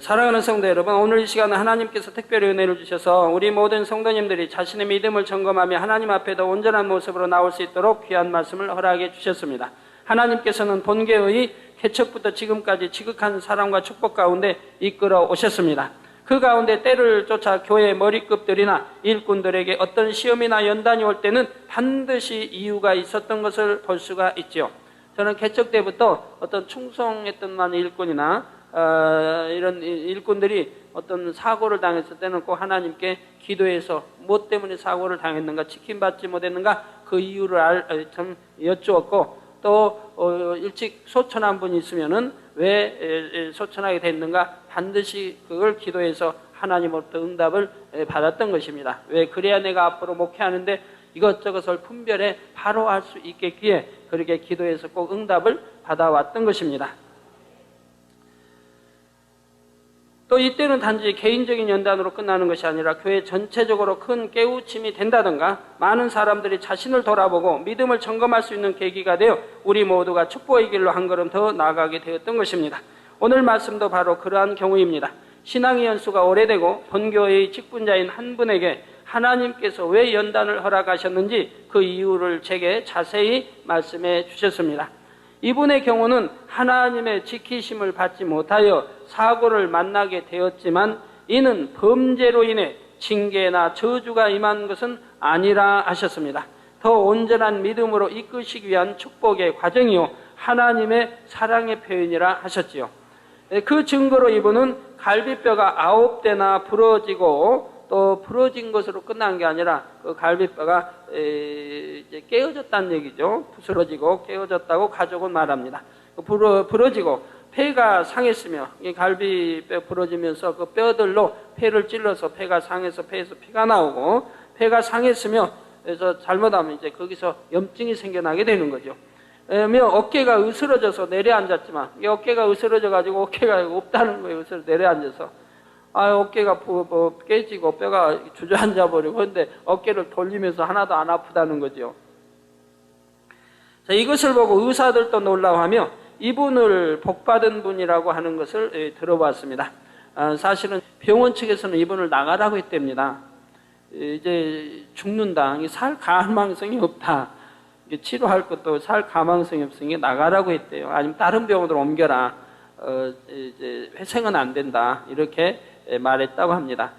사랑하는 성도 여러분, 오늘 이 시간은 하나님께서 특별히 은혜를 주셔서 우리 모든 성도님들이 자신의 믿음을 점검하며 하나님 앞에도 온전한 모습으로 나올 수 있도록 귀한 말씀을 허락해 주셨습니다. 하나님께서는 본교의 개척부터 지금까지 지극한 사랑과 축복 가운데 이끌어 오셨습니다. 그 가운데 때를 쫓아 교회 머리급들이나 일꾼들에게 어떤 시험이나 연단이 올 때는 반드시 이유가 있었던 것을 볼 수가 있죠. 저는 개척 때부터 어떤 충성했던 일꾼이나 이런 일꾼들이 어떤 사고를 당했을 때는 꼭 하나님께 기도해서 무엇 때문에 사고를 당했는가, 지킴받지 못했는가 그 이유를 좀 여쭈었고, 또 일찍 소천한 분이 있으면은 왜 소천하게 됐는가 반드시 그걸 기도해서 하나님으로부터 응답을 받았던 것입니다. 왜 그래야 내가 앞으로 목회하는데 이것저것을 분별해 바로 할 수 있겠기에 그렇게 기도해서 꼭 응답을 받아왔던 것입니다. 또 이때는 단지 개인적인 연단으로 끝나는 것이 아니라 교회 전체적으로 큰 깨우침이 된다든가 많은 사람들이 자신을 돌아보고 믿음을 점검할 수 있는 계기가 되어 우리 모두가 축복의 길로 한 걸음 더 나아가게 되었던 것입니다. 오늘 말씀도 바로 그러한 경우입니다. 신앙의 연수가 오래되고 본교의 직분자인 한 분에게 하나님께서 왜 연단을 허락하셨는지 그 이유를 제게 자세히 말씀해 주셨습니다. 이분의 경우는 하나님의 지키심을 받지 못하여 사고를 만나게 되었지만 이는 범죄로 인해 징계나 저주가 임한 것은 아니라 하셨습니다. 더 온전한 믿음으로 이끄시기 위한 축복의 과정이요 하나님의 사랑의 표현이라 하셨지요. 그 증거로 이분은 갈비뼈가 9대나 부러지고 또 부러진 것으로 끝난 게 아니라 그 갈비뼈가 이제 깨어졌다는 얘기죠. 부스러지고 깨어졌다고 가족은 말합니다. 부러지고 폐가 상했으며 이 갈비뼈 부러지면서 그 뼈들로 폐를 찔러서 폐가 상해서 폐에서 피가 나오고 폐가 상했으며 그래서 잘못하면 이제 거기서 염증이 생겨나게 되는 거죠. 어깨가 으스러져서 내려앉았지만 이 어깨가 으스러져 가지고 어깨가 없다는 거예요. 그래서 내려앉아서 어깨가 깨지고 뼈가 주저앉아 버리고 그런데 어깨를 돌리면서 하나도 안 아프다는 거죠. 자, 이것을 보고 의사들도 놀라워하며 이분을 복받은 분이라고 하는 것을 들어봤습니다. 사실은 병원 측에서는 이분을 나가라고 했답니다. 이제 죽는다, 살 가망성이 없다, 치료할 것도 살 가망성이 없으니 나가라고 했대요. 아니면 다른 병원으로 옮겨라, 이제 회생은 안 된다, 이렇게 말했다고 합니다.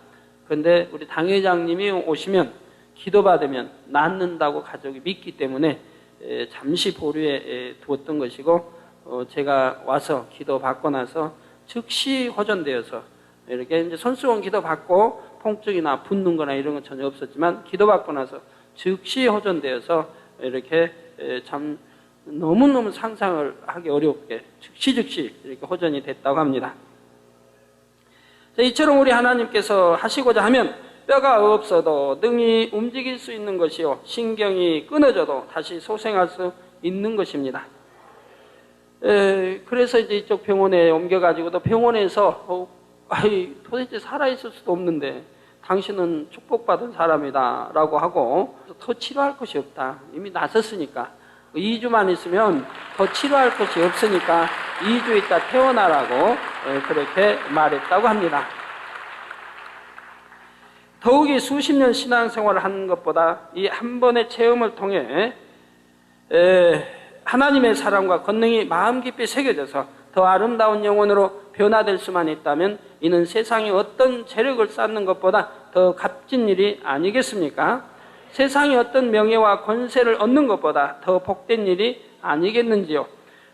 그런데 우리 당회장님이 오시면 기도받으면 낫는다고 가족이 믿기 때문에 잠시 보류해 두었던 것이고, 제가 와서 기도받고 나서 즉시 호전되어서 이렇게 이제 손수건 기도받고 통증이나 붓는 거나 이런 건 전혀 없었지만 기도받고 나서 즉시 호전되어서 이렇게 참 너무너무 상상을 하기 어렵게 즉시 이렇게 호전이 됐다고 합니다. 이처럼 우리 하나님께서 하시고자 하면 뼈가 없어도 능히 움직일 수 있는 것이요 신경이 끊어져도 다시 소생할 수 있는 것입니다. 그래서 이제 이쪽 병원에 옮겨가지고도 병원에서 도대체 살아있을 수도 없는데 당신은 축복받은 사람이다 라고 하고 더 치료할 것이 없다, 이미 나섰으니까 2주만 있으면 더 치료할 것이 없으니까 2주 있다 퇴원하라고 그렇게 말했다고 합니다. 더욱이 수십 년 신앙생활을 하는 것보다 이 한 번의 체험을 통해 하나님의 사랑과 권능이 마음 깊이 새겨져서 더 아름다운 영혼으로 변화될 수만 있다면 이는 세상에 어떤 재력을 쌓는 것보다 더 값진 일이 아니겠습니까? 세상에 어떤 명예와 권세를 얻는 것보다 더 복된 일이 아니겠는지요.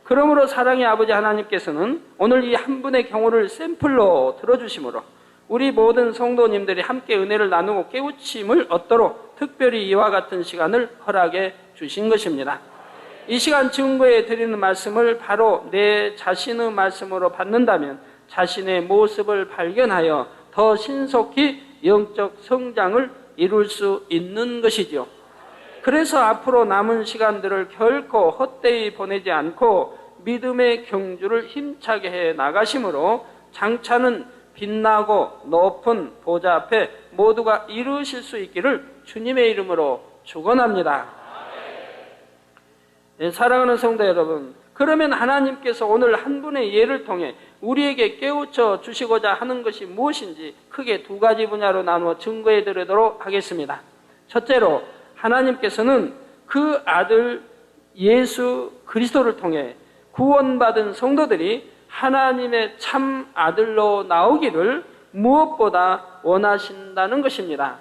그러므로 사랑의 아버지 하나님께서는 오늘 이 한 분의 경우를 샘플로 들어주심으로 우리 모든 성도님들이 함께 은혜를 나누고 깨우침을 얻도록 특별히 이와 같은 시간을 허락해 주신 것입니다. 이 시간 증거에 드리는 말씀을 바로 내 자신의 말씀으로 받는다면 자신의 모습을 발견하여 더 신속히 영적 성장을 이룰 수 있는 것이죠. 그래서 앞으로 남은 시간들을 결코 헛되이 보내지 않고 믿음의 경주를 힘차게 해 나가심으로 장차는 빛나고 높은 보좌 앞에 모두가 이루실 수 있기를 주님의 이름으로 축원합니다. 네, 사랑하는 성도 여러분, 그러면 하나님께서 오늘 한 분의 예를 통해 우리에게 깨우쳐 주시고자 하는 것이 무엇인지 크게 두 가지 분야로 나누어 증거해 드리도록 하겠습니다. 첫째로 하나님께서는 그 아들 예수 그리스도를 통해 구원받은 성도들이 하나님의 참 아들로 나오기를 무엇보다 원하신다는 것입니다.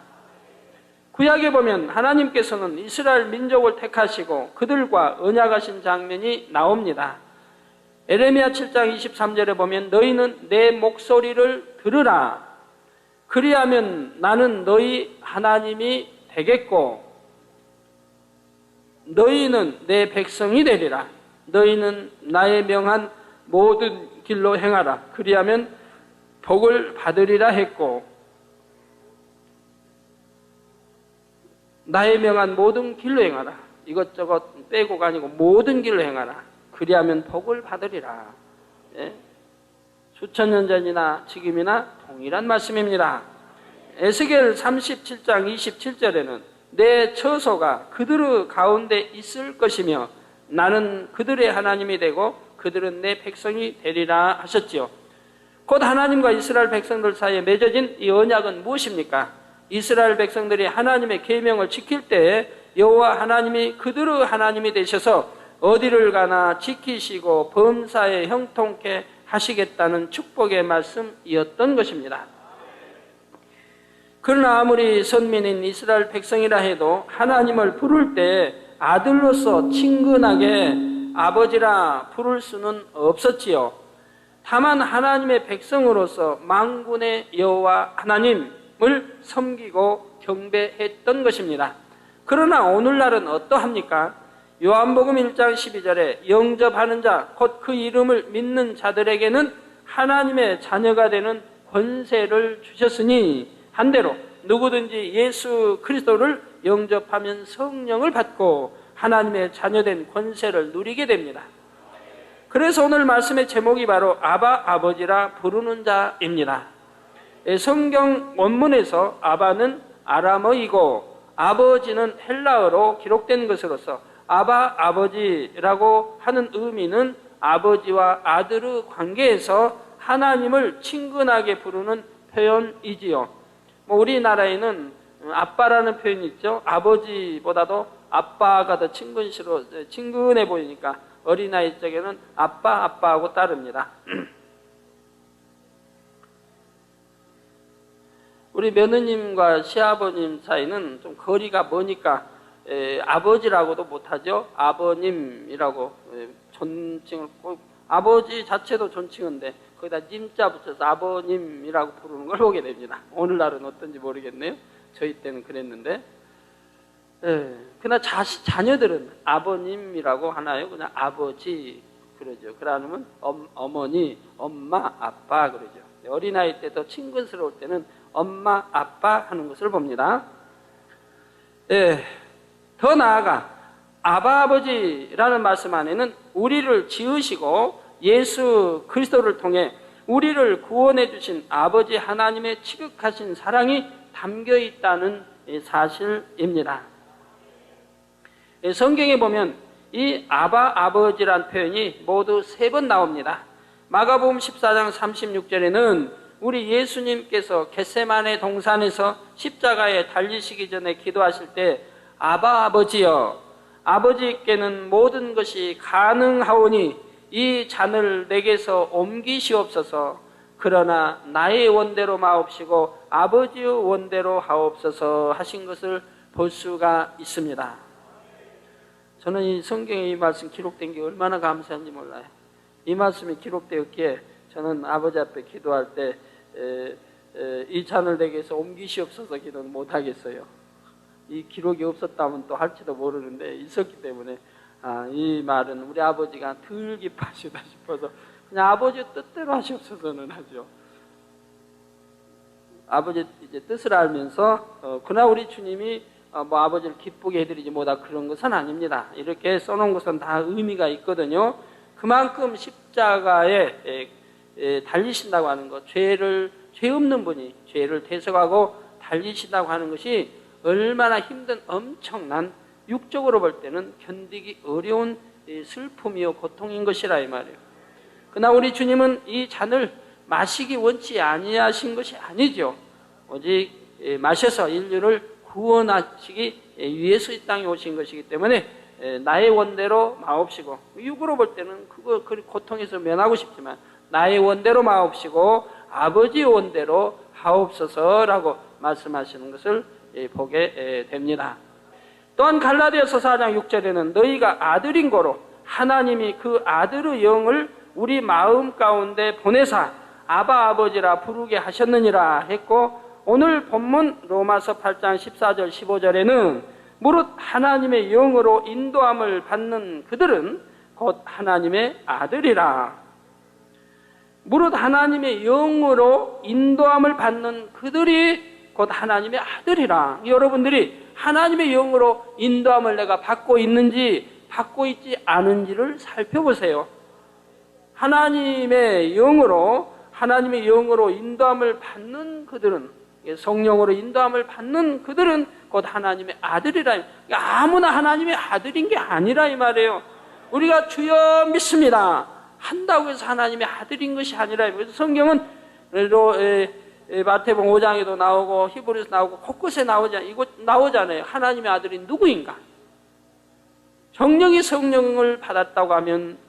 구약에 보면 하나님께서는 이스라엘 민족을 택하시고 그들과 언약하신 장면이 나옵니다. 에레미야 7장 23절에 보면 너희는 내 목소리를 들으라. 그리하면 나는 너희 하나님이 되겠고 너희는 내 백성이 되리라. 너희는 나의 명한 모든 길로 행하라. 그리하면 복을 받으리라 했고 나의 명한 모든 길로 행하라. 이것저것 빼고가 아니고 모든 길로 행하라. 그리하면 복을 받으리라. 예? 수천 년 전이나 지금이나 동일한 말씀입니다. 에스겔 37장 27절에는 내 처소가 그들의 가운데 있을 것이며 나는 그들의 하나님이 되고 그들은 내 백성이 되리라 하셨지요. 곧 하나님과 이스라엘 백성들 사이에 맺어진 이 언약은 무엇입니까? 이스라엘 백성들이 하나님의 계명을 지킬 때에 여호와 하나님이 그들의 하나님이 되셔서 어디를 가나 지키시고 범사에 형통케 하시겠다는 축복의 말씀이었던 것입니다. 그러나 아무리 선민인 이스라엘 백성이라 해도 하나님을 부를 때 아들로서 친근하게 아버지라 부를 수는 없었지요. 다만 하나님의 백성으로서 만군의 여호와 하나님을 섬기고 경배했던 것입니다. 그러나 오늘날은 어떠합니까? 요한복음 1장 12절에 영접하는 자, 곧 그 이름을 믿는 자들에게는 하나님의 자녀가 되는 권세를 주셨으니 한대로 누구든지 예수 그리스도를 영접하면 성령을 받고 하나님의 자녀된 권세를 누리게 됩니다. 그래서 오늘 말씀의 제목이 바로 아바 아버지라 부르는 자입니다. 성경 원문에서 아바는 아람어이고 아버지는 헬라어로 기록된 것으로서 아바 아버지라고 하는 의미는 아버지와 아들의 관계에서 하나님을 친근하게 부르는 표현이지요. 우리나라에는 아빠라는 표현이 있죠. 아버지보다도 아빠가 더 친근해 보이니까 어린아이 쪽에는 아빠하고 따릅니다. 우리 며느님과 시아버님 사이는 좀 거리가 머니까 아버지라고도 못하죠. 아버님이라고 존칭을 꼭, 아버지 자체도 존칭인데 거기다 님자 붙여서 아버님이라고 부르는 걸 보게 됩니다. 오늘날은 어떤지 모르겠네요. 저희 때는 그랬는데. 그러나 자녀들은 아버님이라고 하나요? 그냥 아버지 그러죠. 그러면 어머니, 엄마, 아빠 그러죠. 어린아이 때도 친근스러울 때는 엄마, 아빠 하는 것을 봅니다. 더 나아가 아바 아버지라는 말씀 안에는 우리를 지으시고 예수 그리스도를 통해 우리를 구원해 주신 아버지 하나님의 지극하신 사랑이 담겨 있다는 사실입니다. 성경에 보면 이 아바 아버지란 표현이 모두 3번 나옵니다. 마가복음 14장 36절에는 우리 예수님께서 겟세마네 동산에서 십자가에 달리시기 전에 기도하실 때 아바 아버지여, 아버지께는 모든 것이 가능하오니 이 잔을 내게서 옮기시옵소서. 그러나 나의 원대로 마옵시고 아버지의 원대로 하옵소서 하신 것을 볼 수가 있습니다. 저는 이 성경에 이 말씀 기록된 게 얼마나 감사한지 몰라요. 이 말씀이 기록되었기에 저는 아버지 앞에 기도할 때 이 잔을 내게서 옮기시옵소서 기도는 못하겠어요. 이 기록이 없었다면 또 할지도 모르는데 있었기 때문에 이 말은 우리 아버지가 덜 기뻐하시다 싶어서 그냥 아버지 뜻대로 하시옵소서는 하죠. 아버지 이제 뜻을 알면서 그러나 우리 주님이 뭐 아버지를 기쁘게 해드리지 못하 그런 것은 아닙니다. 이렇게 써놓은 것은 다 의미가 있거든요. 그만큼 십자가에 달리신다고 하는 것, 죄 없는 분이 죄를 대속하고 달리신다고 하는 것이 얼마나 힘든 엄청난 육적으로 볼 때는 견디기 어려운 슬픔이요 고통인 것이라 이 말이에요. 그러나 우리 주님은 이 잔을 마시기 원치 아니하신 것이 아니죠. 오직 마셔서 인류를 구원하시기 위해서 이 땅에 오신 것이기 때문에 나의 원대로 마옵시고, 육으로 볼 때는 그거 고통에서 면하고 싶지만 나의 원대로 마옵시고 아버지의 원대로 하옵소서라고 말씀하시는 것을 보게 됩니다. 또한 갈라디아서 4장 6절에는 너희가 아들인 고로 하나님이 그 아들의 영을 우리 마음 가운데 보내사 아바 아버지라 부르게 하셨느니라 했고, 오늘 본문 로마서 8장 14절 15절에는 무릇 하나님의 영으로 인도함을 받는 그들은 곧 하나님의 아들이라. 무릇 하나님의 영으로 인도함을 받는 그들이 곧 하나님의 아들이라. 여러분들이 하나님의 영으로 인도함을 내가 받고 있는지 받고 있지 않은지를 살펴보세요. 하나님의 영으로 인도함을 받는 그들은, 성령으로 인도함을 받는 그들은 곧 하나님의 아들이라. 그러니까 아무나 하나님의 아들인 게 아니라 이 말이에요. 우리가 주여 믿습니다 한다고 해서 하나님의 아들인 것이 아니라. 그래서 성경은 마태복음 5장에도 나오고 히브리서 나오고 곳곳에 나오잖아요. 하나님의 아들이 누구인가? 정령이 성령을 받았다고 하면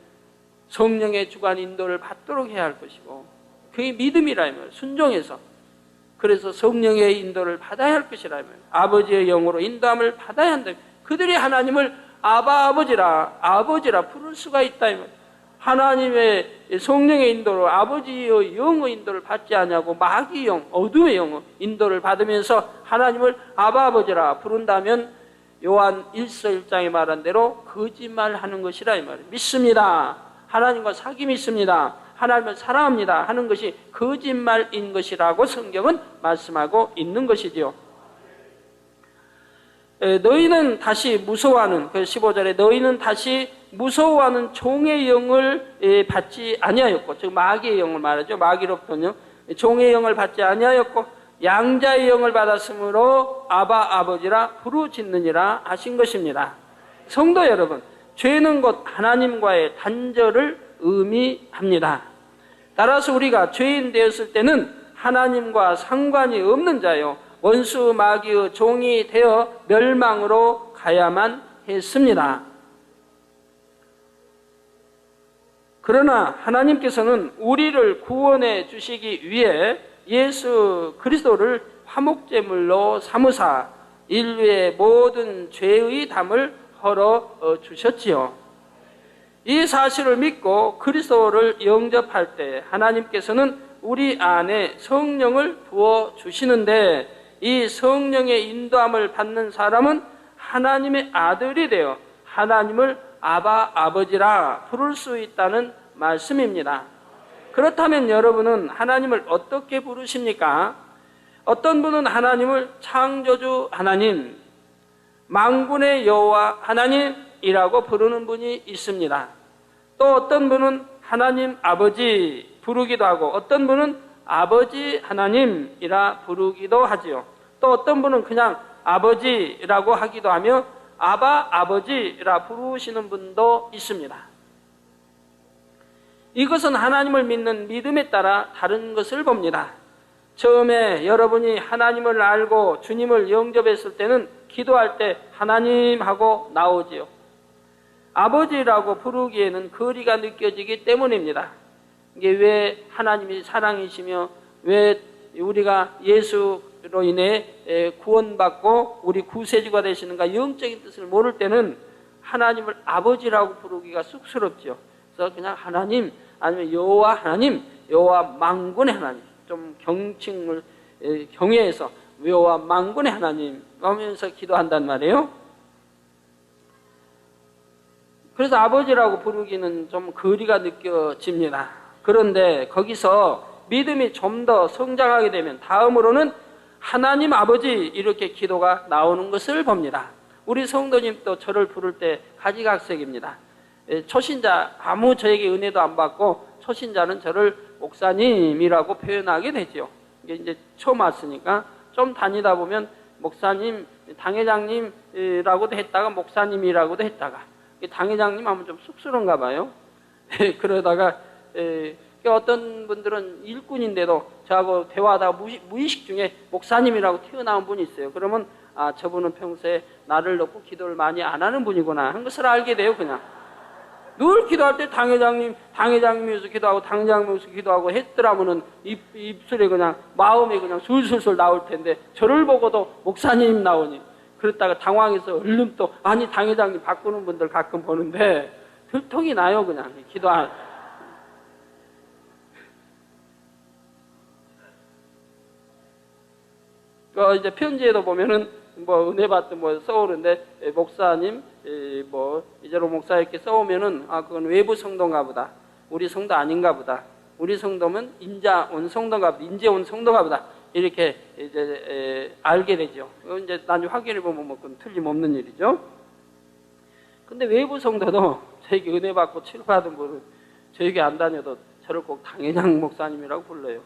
성령의 주관 인도를 받도록 해야 할 것이고, 그게 믿음이라 말이에요. 순종해서. 그래서 성령의 인도를 받아야 할 것이라 말이에요. 아버지의 영으로 인도함을 받아야 한다. 그들이 하나님을 아바 아버지라 부를 수가 있다 이 말이에요. 하나님의 성령의 인도로 아버지의 영의 인도를 받지 않냐고 마귀의 영, 어둠의 영의 인도를 받으면서 하나님을 아바 아버지라 부른다면 요한 1서 1장에 말한 대로 거짓말하는 것이라 이 말이에요. 믿습니다. 하나님과 사귐이 있습니다. 하나님을 사랑합니다 하는 것이 거짓말인 것이라고 성경은 말씀하고 있는 것이지요. 너희는 다시 무서워하는, 그 15절에 너희는 다시 무서워하는 종의 영을 받지 아니하였고, 즉 마귀의 영을 말하죠. 마귀로부터는 종의 영을 받지 아니하였고 양자의 영을 받았으므로 아바 아버지라 부르짖느니라 하신 것입니다. 성도 여러분, 죄는 곧 하나님과의 단절을 의미합니다. 따라서 우리가 죄인 되었을 때는 하나님과 상관이 없는 자요 원수 마귀의 종이 되어 멸망으로 가야만 했습니다. 그러나 하나님께서는 우리를 구원해 주시기 위해 예수 그리스도를 화목제물로 삼으사 인류의 모든 죄의 담을 헐어 주셨지요. 이 사실을 믿고 그리스도를 영접할 때 하나님께서는 우리 안에 성령을 부어 주시는데, 이 성령의 인도함을 받는 사람은 하나님의 아들이 되어 하나님을 아바 아버지라 부를 수 있다는 말씀입니다. 그렇다면 여러분은 하나님을 어떻게 부르십니까? 어떤 분은 하나님을 창조주 하나님, 만군의 여호와 하나님이라고 부르는 분이 있습니다. 또 어떤 분은 하나님 아버지 부르기도 하고, 어떤 분은 아버지 하나님이라 부르기도 하지요. 또 어떤 분은 그냥 아버지라고 하기도 하며 아바 아버지라 부르시는 분도 있습니다. 이것은 하나님을 믿는 믿음에 따라 다른 것을 봅니다. 처음에 여러분이 하나님을 알고 주님을 영접했을 때는 기도할 때 하나님 하고 나오지요. 아버지라고 부르기에는 거리가 느껴지기 때문입니다. 이게 왜 하나님이 사랑이시며 왜 우리가 예수로 인해 구원받고 우리 구세주가 되시는가 영적인 뜻을 모를 때는 하나님을 아버지라고 부르기가 쑥스럽죠. 그래서 그냥 하나님 아니면 여호와 하나님, 여호와 만군의 하나님, 좀 경칭을 경외해서 여호와 만군의 하나님 하면서 기도한단 말이에요. 그래서 아버지라고 부르기는 좀 거리가 느껴집니다. 그런데 거기서 믿음이 좀 더 성장하게 되면 다음으로는 하나님 아버지 이렇게 기도가 나오는 것을 봅니다. 우리 성도님도 저를 부를 때 가지각색입니다. 초신자, 아무 저에게 은혜도 안 받고 초신자는 저를 목사님이라고 표현하게 되죠. 이게 이제 처음 왔으니까 좀 다니다 보면 목사님, 당회장님이라고도 했다가 목사님이라고도 했다가 당회장님 하면 좀 쑥스러운가 봐요. 그러다가 어떤 분들은 일꾼인데도 저하고 대화하다가 무의식 중에 목사님이라고 튀어나온 분이 있어요. 그러면 아, 저분은 평소에 나를 놓고 기도를 많이 안 하는 분이구나 하는 것을 알게 돼요. 그냥 늘 기도할 때 당회장님에서 기도하고 당장님에서 기도하고 했더라면은 입술에 그냥 마음이 그냥 술술술 나올 텐데 저를 보고도 목사님 나오니 그랬다가 당황해서 얼른 또 아니 당회장님 바꾸는 분들 가끔 보는데 들통이 나요. 그냥 기도할 이제 편지에도 보면은 뭐 은혜 받든 뭐 써오는데 목사님 뭐 이제로 목사 이렇게 써오면은 아 그건 외부 성도인가 보다. 우리 성도 아닌가 보다. 우리 성도면 인자 온 성도인가 보다. 인재 온 성도인가 보다. 이렇게 이제 알게 되죠. 이제 나중에 확인해 보면 뭐 그건 틀림없는 일이죠. 근데 외부 성도도 저에게 은혜 받고 치료받은 분은 저에게 안 다녀도 저를 꼭 당회장 목사님이라고 불러요.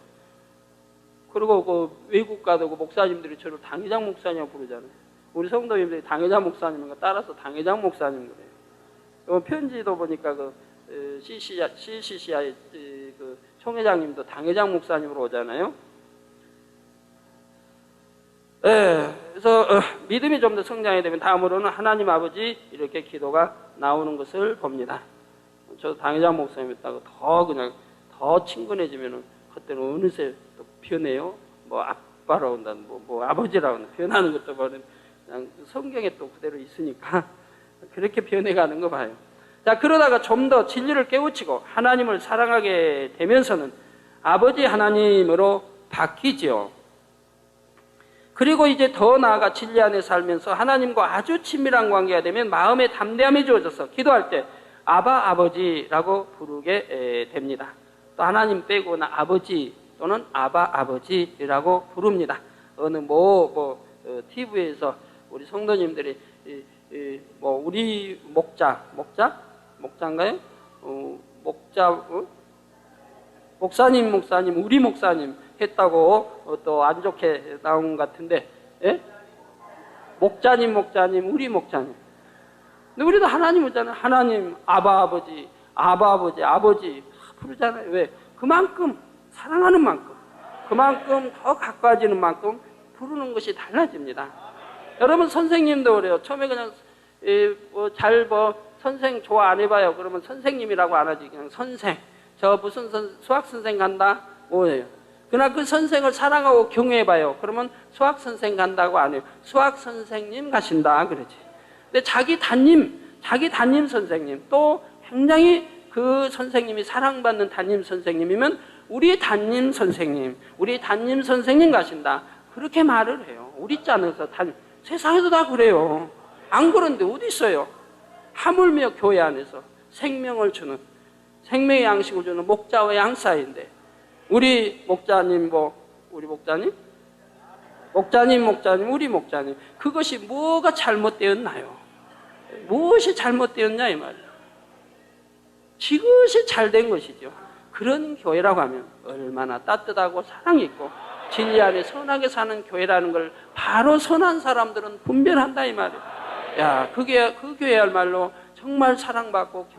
그리고 그 외국 가도 그 목사님들이 저를 당회장 목사님이라고 부르잖아요. 우리 성도님들이 당회장 목사님인가 따라서 당회장 목사님 그래요. 편지도 보니까 그 CCCI 그 총회장님도 당회장 목사님으로 오잖아요. 그래서 믿음이 좀 더 성장이 되면 다음으로는 하나님 아버지 이렇게 기도가 나오는 것을 봅니다. 저 당회장 목사님이었다고 더 그냥 더 친근해지면은 그때는 어느새 또 변해요. 뭐 아빠라고 한다는 뭐 아버지라고 한다. 변하는 것도 그냥 성경에 또 그대로 있으니까 그렇게 변해가는 거 봐요. 자, 그러다가 좀 더 진리를 깨우치고 하나님을 사랑하게 되면서는 아버지 하나님으로 바뀌지요. 그리고 이제 더 나아가 진리 안에 살면서 하나님과 아주 친밀한 관계가 되면 마음에 담대함이 주어져서 기도할 때 아바 아버지라고 부르게 됩니다. 또 하나님 빼고는 아버지 또는 아바 아버지라고 부릅니다. 어느 TV에서 우리 성도님들이 뭐 우리 목자인가요? 목사님, 우리 목사님 했다고 또 안 좋게 나온 것 같은데, 예? 목자님, 우리 목자님. 근데 우리도 하나님 있잖아요. 하나님, 아바 아버지 부르잖아요. 왜? 그만큼 사랑하는 만큼, 그만큼 더 가까워지는 만큼 부르는 것이 달라집니다. 여러분 선생님도 그래요. 처음에 그냥 선생 좋아 안 해봐요. 그러면 선생님이라고 안 하지. 그냥 선생. 저 무슨 수학 선생 간다? 뭐예요? 그러나 그 선생을 사랑하고 경외해봐요. 그러면 수학 선생 간다고 안 해요. 수학 선생님 가신다 그러지. 근데 자기 담임 선생님 또 굉장히 그 선생님이 사랑받는 담임 선생님이면 우리 담임 선생님 가신다. 그렇게 말을 해요. 우리 짠에서 세상에도 다 그래요. 안 그런데 어디 있어요? 하물며 교회 안에서 생명을 주는 생명의 양식을 주는 목자와 양 사이인데 우리 목자님 우리 목자님 그것이 뭐가 잘못되었나요? 무엇이 잘못되었냐 이 말이에요. 지그시 잘된 것이죠. 그런 교회라고 하면 얼마나 따뜻하고 사랑이 있고 진리 안에 선하게 사는 교회라는 걸 바로 선한 사람들은 분별한다 이 말이에요. 야, 그 교회야말로 정말 사랑받고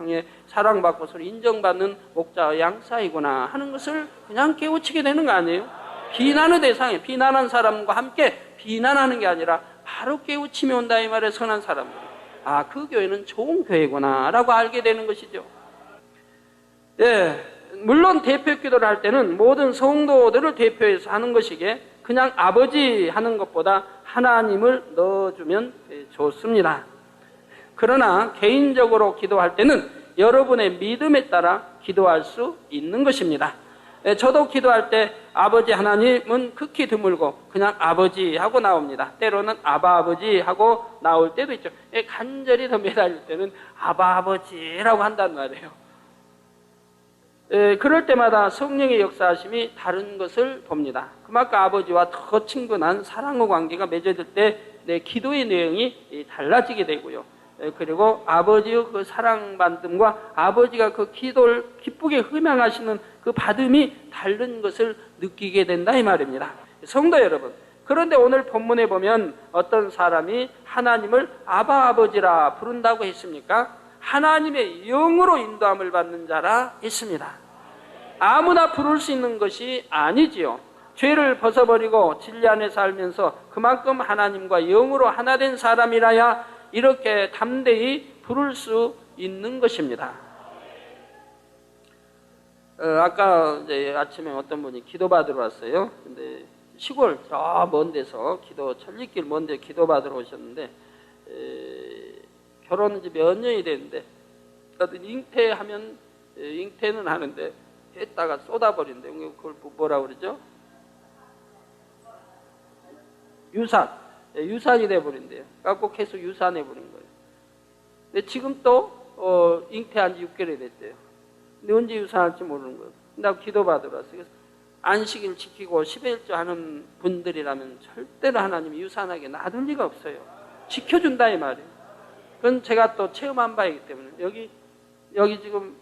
사랑받고 서로 인정받는 목자와 양 사이구나 하는 것을 그냥 깨우치게 되는 거 아니에요? 비난의 대상에 비난한 사람과 함께 비난하는 게 아니라 바로 깨우치며 온다 이 말에 선한 사람들. 아, 그 교회는 좋은 교회구나 라고 알게 되는 것이죠. 예, 물론 대표 기도를 할 때는 모든 성도들을 대표해서 하는 것이기에 그냥 아버지 하는 것보다 하나님을 넣어주면 좋습니다. 그러나 개인적으로 기도할 때는 여러분의 믿음에 따라 기도할 수 있는 것입니다. 저도 기도할 때 아버지 하나님은 극히 드물고 그냥 아버지 하고 나옵니다. 때로는 아바 아버지 하고 나올 때도 있죠. 간절히 더 매달릴 때는 아바 아버지라고 한단 말이에요. 그럴 때마다 성령의 역사하심이 다른 것을 봅니다. 그만큼 아버지와 더 친근한 사랑의 관계가 맺어질 때 내 기도의 내용이 달라지게 되고요. 그리고 아버지의 그 사랑받음과 아버지가 그 기도를 기쁘게 흠양하시는 그 받음이 다른 것을 느끼게 된다 이 말입니다. 성도 여러분, 그런데 오늘 본문에 보면 어떤 사람이 하나님을 아바 아버지라 부른다고 했습니까? 하나님의 영으로 인도함을 받는 자라 했습니다. 아무나 부를 수 있는 것이 아니지요. 죄를 벗어버리고 진리 안에 살면서 그만큼 하나님과 영으로 하나 된 사람이라야 이렇게 담대히 부를 수 있는 것입니다. 아까 이제 아침에 어떤 분이 기도받으러 왔어요. 근데 시골 저 먼 데서 천리길 먼 데 기도받으러 오셨는데 결혼은 이제 몇 년이 됐는데 잉태하면 잉태는 하는데 했다가 쏟아버린대. 그걸 뭐라 그러죠? 유산이 돼버린대요. 그러니까 계속 유산해버린 거예요. 근데 지금 또 잉태한 지 6개월이 됐대요. 근데 언제 유산할지 모르는 거예요. 나 기도받으러 왔어요. 그래서 안식일 지키고 11조 하는 분들이라면 절대로 하나님이 유산하게 놔둘 리가 없어요. 지켜준다 이 말이에요. 그건 제가 또 체험한 바이기 때문에 여기 지금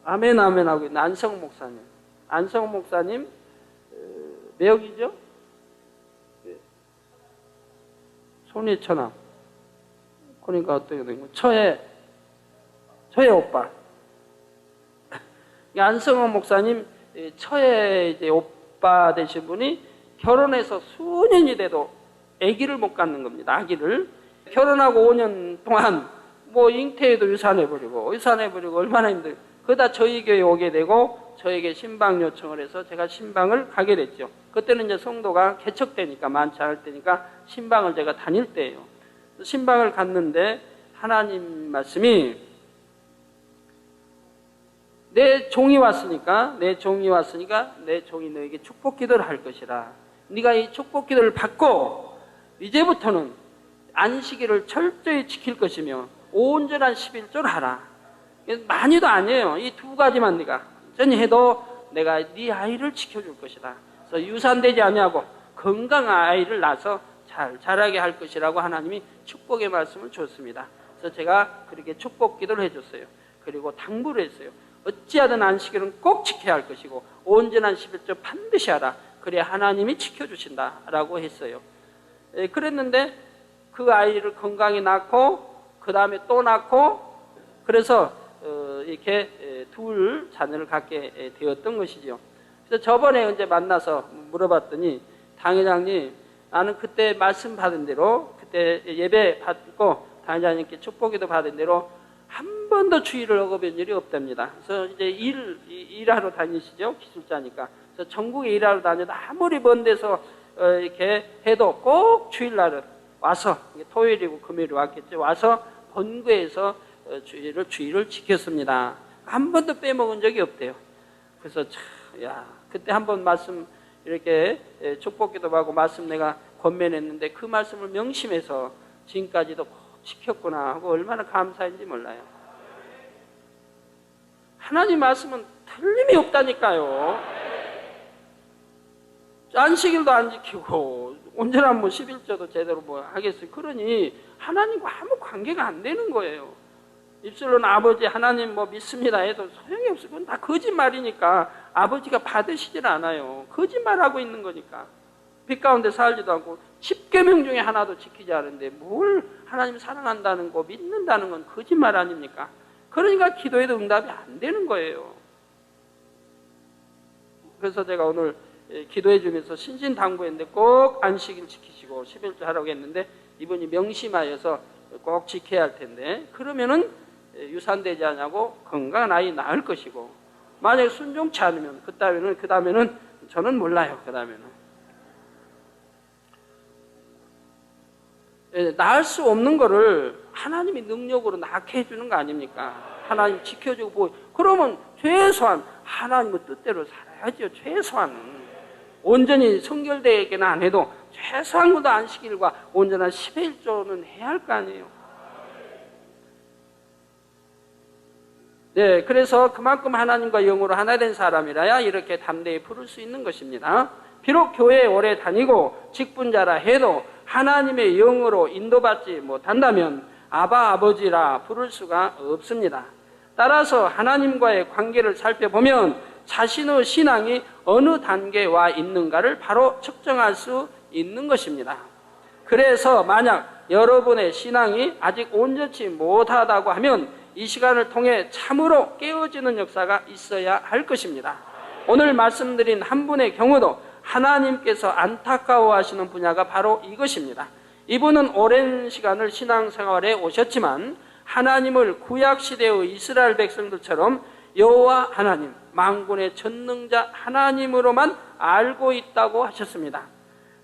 아멘 하고 있는 안성욱 목사님. 안성욱 목사님 매역이죠? 손이처남. 그러니까 어떻게 된 거예요? 처의 오빠. 안성욱 목사님 처의 이제 오빠 되신 분이 결혼해서 수년이 돼도 아기를 못 갖는 겁니다. 아기를. 결혼하고 5년 동안 뭐 잉태에도 유산해버리고 얼마나 힘들어요. 그러다 저희 교회에 오게 되고 저에게 신방 요청을 해서 제가 신방을 가게 됐죠. 그때는 이제 성도가 개척되니까 많지 않을 때니까 신방을 제가 다닐 때예요. 신방을 갔는데 하나님 말씀이 내 종이 왔으니까 내 종이 너에게 축복 기도를 할 것이라. 네가 이 축복 기도를 받고 이제부터는 안식일을 철저히 지킬 것이며 온전한 11조를 하라. 많이도 아니에요. 이 두 가지만 네가 전히 해도 내가 네 아이를 지켜줄 것이다. 그래서 유산되지 아니하고 건강한 아이를 낳아서 잘 자라게 할 것이라고 하나님이 축복의 말씀을 줬습니다. 그래서 제가 그렇게 축복 기도를 해줬어요. 그리고 당부를 했어요. 어찌하든 안식일은 꼭 지켜야 할 것이고 온전한 11조 반드시 하라. 그래야 하나님이 지켜주신다라고 했어요. 그랬는데 그 아이를 건강히 낳고 그 다음에 또 낳고 그래서 이렇게 둘 자녀를 갖게 되었던 것이죠. 그래서 저번에 이제 만나서 물어봤더니 당회장님 나는 그때 말씀 받은 대로 그때 예배 받고 당회장님께 축복기도 받은 대로 한 번도 주의를 어겨본 일이 없답니다. 그래서 이제 일하러 다니시죠. 기술자니까. 그래서 전국에 일하러 다녀도 아무리 먼 데서 이렇게 해도 꼭 주일날은 와서 토요일이고 금요일이 왔겠죠. 와서 본교에서 주의를 지켰습니다. 한 번도 빼먹은 적이 없대요. 그래서 그때 한 번 말씀 이렇게 축복기도 하고 말씀 내가 권면했는데 그 말씀을 명심해서 지금까지도 지켰구나 하고 얼마나 감사한지 몰라요. 하나님 말씀은 틀림이 없다니까요. 안식일도 안 지키고 온전한 11조도 제대로 하겠어요. 그러니 하나님과 아무 관계가 안 되는 거예요. 입술로는 아버지 하나님 믿습니다 해도 소용이 없어요. 그건 다 거짓말이니까 아버지가 받으시질 않아요. 거짓말하고 있는 거니까. 빛 가운데 살지도 않고 10계명 중에 하나도 지키지 않은데 뭘 하나님 사랑한다는 거 믿는다는 건 거짓말 아닙니까? 그러니까 기도에도 응답이 안 되는 거예요. 그래서 제가 오늘 기도해 주면서 신신당부했는데 꼭 안식일 지키시고 11조 하라고 했는데 이분이 명심하여서 꼭 지켜야 할 텐데 그러면은 유산되지 않냐고 건강한 아이 낳을 것이고 만약에 순종치 않으면 그 다음에는 저는 몰라요. 그 다음에는 낳을 수 없는 거를 하나님이 능력으로 낳게 해주는 거 아닙니까? 하나님 지켜주고 보고 그러면 최소한 하나님의 뜻대로 살아야죠. 최소한은 온전히 성결되게는 안 해도 최소한 것도 안식일과 온전한 11조는 해야 할 거 아니에요. 네, 그래서 그만큼 하나님과 영으로 하나 된 사람이라야 이렇게 담대히 부를 수 있는 것입니다. 비록 교회에 오래 다니고 직분자라 해도 하나님의 영으로 인도받지 못한다면 아버지라 부를 수가 없습니다. 따라서 하나님과의 관계를 살펴보면 자신의 신앙이 어느 단계에 와 있는가를 바로 측정할 수 있는 것입니다. 그래서 만약 여러분의 신앙이 아직 온전치 못하다고 하면 이 시간을 통해 참으로 깨어지는 역사가 있어야 할 것입니다. 오늘 말씀드린 한 분의 경우도 하나님께서 안타까워하시는 분야가 바로 이것입니다. 이분은 오랜 시간을 신앙생활에 오셨지만 하나님을 구약시대의 이스라엘 백성들처럼 여호와 하나님, 만군의 전능자 하나님으로만 알고 있다고 하셨습니다.